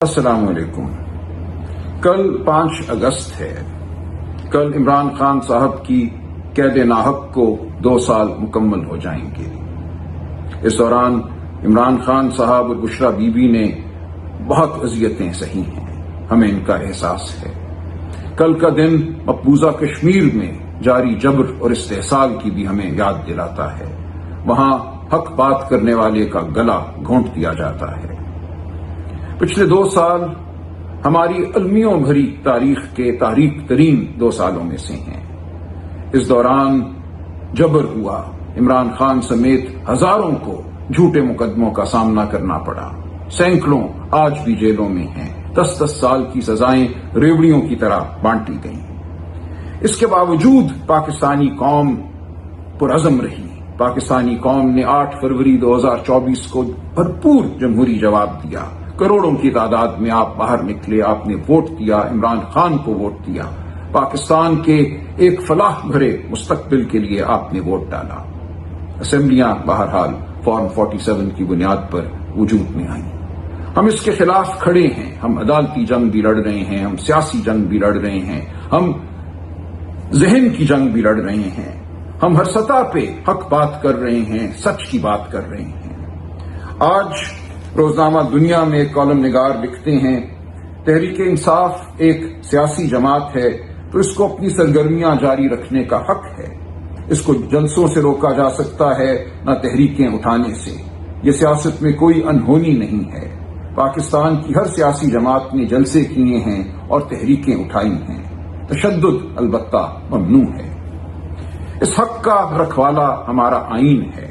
السلام علیکم۔ کل 5 اگست ہے۔ کل عمران خان صاحب کی قید ناحق کو 2 سال مکمل ہو جائیں گے۔ اس دوران عمران خان صاحب اور بشرا بی بی نے بہت اذیتیں سہی ہیں، ہمیں ان کا احساس ہے۔ کل کا دن مقبوضہ کشمیر میں جاری جبر اور استحصال کی بھی ہمیں یاد دلاتا ہے۔ وہاں حق بات کرنے والے کا گلا گھونٹ دیا جاتا ہے۔ پچھلے 2 سال ہماری المیوں بھری تاریخ کے تاریک ترین 2 سالوں میں سے ہیں۔ اس دوران جبر ہوا، عمران خان سمیت ہزاروں کو جھوٹے مقدموں کا سامنا کرنا پڑا، سینکڑوں آج بھی جیلوں میں ہیں، 10 سال کی سزائیں ریوڑیوں کی طرح بانٹی گئیں۔ اس کے باوجود پاکستانی قوم پرعزم رہی۔ پاکستانی قوم نے 8 فروری 2024 کو بھرپور جمہوری جواب دیا۔ کروڑوں کی تعداد میں آپ باہر نکلے، آپ نے ووٹ دیا، عمران خان کو ووٹ دیا، پاکستان کے ایک فلاح بھرے مستقبل کے لیے آپ نے ووٹ ڈالا۔ اسمبلیاں بہرحال فارم 47 کی بنیاد پر وجود میں آئیں۔ ہم اس کے خلاف کھڑے ہیں، ہم عدالتی جنگ بھی لڑ رہے ہیں، ہم سیاسی جنگ بھی لڑ رہے ہیں، ہم ذہن کی جنگ بھی لڑ رہے ہیں، ہم ہر سطح پہ حق بات کر رہے ہیں، سچ کی بات کر رہے ہیں۔ آج روزنامہ دنیا میں ایک کالم نگار لکھتے ہیں، تحریک انصاف ایک سیاسی جماعت ہے تو اس کو اپنی سرگرمیاں جاری رکھنے کا حق ہے۔ اس کو جلسوں سے روکا جا سکتا ہے، نہ تحریکیں اٹھانے سے۔ یہ سیاست میں کوئی انہونی نہیں ہے۔ پاکستان کی ہر سیاسی جماعت نے جلسے کیے ہیں اور تحریکیں اٹھائی ہیں۔ تشدد البتہ ممنوع ہے۔ اس حق کا رکھوالا ہمارا آئین ہے۔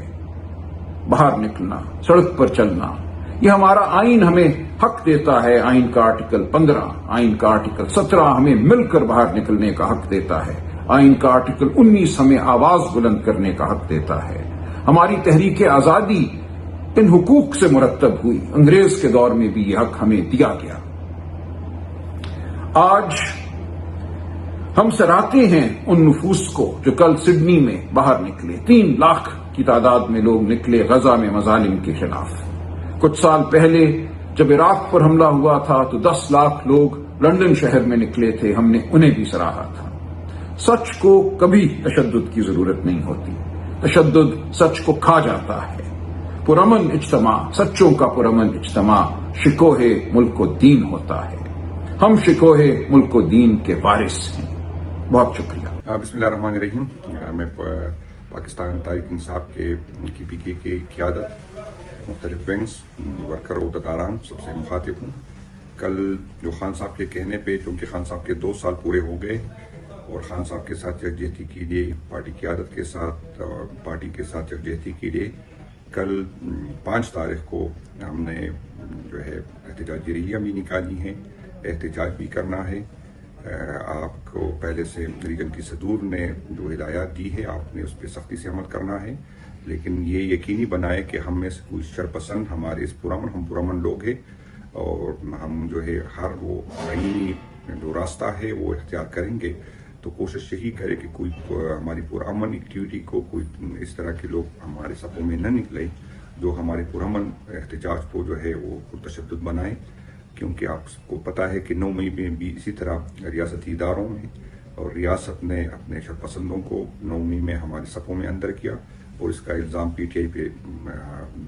باہر نکلنا، سڑک پر چلنا، یہ ہمارا آئین ہمیں حق دیتا ہے۔ آئین کا آرٹیکل 15، آئین کا آرٹیکل 17 ہمیں مل کر باہر نکلنے کا حق دیتا ہے۔ آئین کا آرٹیکل 19 ہمیں آواز بلند کرنے کا حق دیتا ہے۔ ہماری تحریک آزادی ان حقوق سے مرتب ہوئی۔ انگریز کے دور میں بھی یہ حق ہمیں دیا گیا۔ آج ہم سراہتے ہیں ان نفوس کو جو کل سڈنی میں باہر نکلے۔ 3 لاکھ کی تعداد میں لوگ نکلے غزہ میں مظالم کے خلاف۔ کچھ سال پہلے جب عراق پر حملہ ہوا تھا تو 10 لاکھ لوگ لندن شہر میں نکلے تھے، ہم نے انہیں بھی سراہا تھا۔ سچ کو کبھی تشدد کی ضرورت نہیں ہوتی، تشدد سچ کو کھا جاتا ہے۔ پرامن اجتماع، سچوں کا پرامن اجتماع شکوہ ملک و دین ہوتا ہے۔ ہم شکوہ ملک و دین کے وارث ہیں۔ بہت شکریہ۔ بسم اللہ الرحمن الرحیم۔ میں پاکستان تحریک انصاف کے پی کے کی قیادت، مختلف ونگز، ورکر عہدیداران سب سے مخاطب ہوں۔ کل جو خان صاحب کے کہنے پہ، چونکہ خان صاحب کے 2 سال پورے ہو گئے اور خان صاحب کے ساتھ یکجہتی کے لیے، پارٹی قیادت کے ساتھ اور پارٹی کے ساتھ یکجہتی کے لیے کل 5 تاریخ کو ہم نے جو ہے احتجاجی ریلیاں بھی نکالی ہیں، احتجاج بھی کرنا ہے۔ آپ کو پہلے سے ریجن کی صدور نے جو ہدایات دی ہے، آپ نے اس پہ سختی سے عمل کرنا ہے، لیکن یہ یقینی بنائے کہ ہم میں سے کوئی شرپسند ہمارے ہم پرامن لوگ ہیں اور ہم جو ہے ہر وہ آئینی جو راستہ ہے وہ اختیار کریں گے۔ تو کوشش یہی کرے کہ کوئی ہماری پرامن ایکٹیویٹی کو کوئی اس طرح کے لوگ ہمارے صفوں میں نہ نکلیں جو ہمارے پرامن احتجاج کو جو ہے وہ پرتشدد بنائیں، کیونکہ آپ کو پتہ ہے کہ 9 مئی میں بھی اسی طرح ریاستی اداروں میں اور ریاست نے اپنے شرپسندوں کو 9 مئی میں ہمارے صفوں میں اندر کیا اور اس کا الزام پی ٹی آئی پہ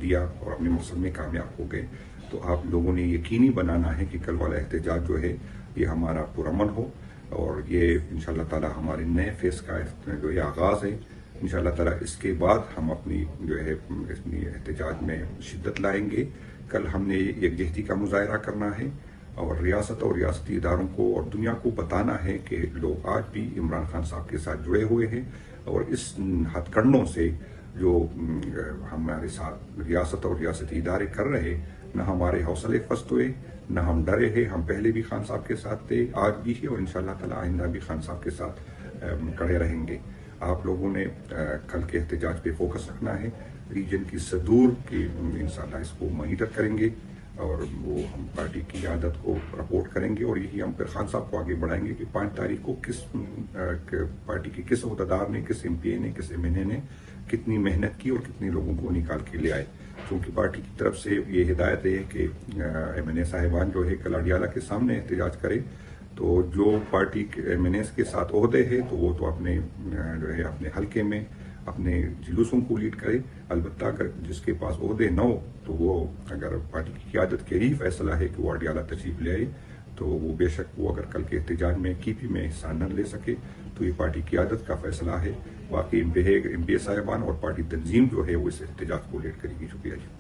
دیا اور اپنے مقصد میں کامیاب ہو گئے۔ تو آپ لوگوں نے یقینی بنانا ہے کہ کل والا احتجاج جو ہے یہ ہمارا پرامن ہو اور یہ انشاءاللہ تعالی ہمارے نئے فیز کا جو یہ آغاز ہے۔ انشاءاللہ تعالی اس کے بعد ہم اپنی جو ہے اپنی احتجاج میں شدت لائیں گے۔ کل ہم نے یکجہتی کا مظاہرہ کرنا ہے اور ریاست اور ریاستی اداروں کو اور دنیا کو بتانا ہے کہ لوگ آج بھی عمران خان صاحب کے ساتھ جڑے ہوئے ہیں اور اس ہتھ کنڈوں سے جو ہمارے ساتھ ریاست اور ریاستی ادارے کر رہے، نہ ہمارے حوصلے پست ہوئے، نہ ہم ڈرے ہیں۔ ہم پہلے بھی خان صاحب کے ساتھ تھے، آج بھی ہے اور انشاءاللہ تعالی آئندہ بھی خان صاحب کے ساتھ کڑے رہیں گے۔ آپ لوگوں نے کل کے احتجاج پہ فوکس رکھنا ہے۔ ریجن کی صدور کی انشاءاللہ اس کو مانیٹر کریں گے اور وہ ہم پارٹی کی قیادت کو رپورٹ کریں گے اور یہی ہم پھر خان صاحب کو آگے بڑھائیں گے کہ 5 تاریخ کو کس پارٹی کے کس عہدیدار نے، کس ایم پی اے نے، کس ایم این اے نے کتنی محنت کی اور کتنے لوگوں کو نکال کے لے آئے. چونکہ پارٹی کی طرف سے یہ ہدایت ہے کہ ایم این اے صاحبان جو ہے کل اڈیالہ کے سامنے احتجاج کرے. تو جو پارٹی کے ایم این ایس کے ساتھ عہدے ہے تو وہ تو اپنے جو ہے اپنے حلقے میں اپنے جلوسوں کو لیڈ کرے. البتہ اگر جس کے پاس عہدے نہ ہو تو وہ اگر پارٹی کی قیادت کے ہی فیصلہ ہے کہ وہ اڈیالہ تشریف لے آئے تو وہ بے شک وہ اگر کل کے احتجاج میں کیپی میں حصہ نہ لے سکے تو یہ پارٹی قیادت کا فیصلہ ہے. باقی ایم پی اے صاحبان اور پارٹی تنظیم جو ہے وہ اس احتجاج کو لیڈ کرے گی. شکریہ جی.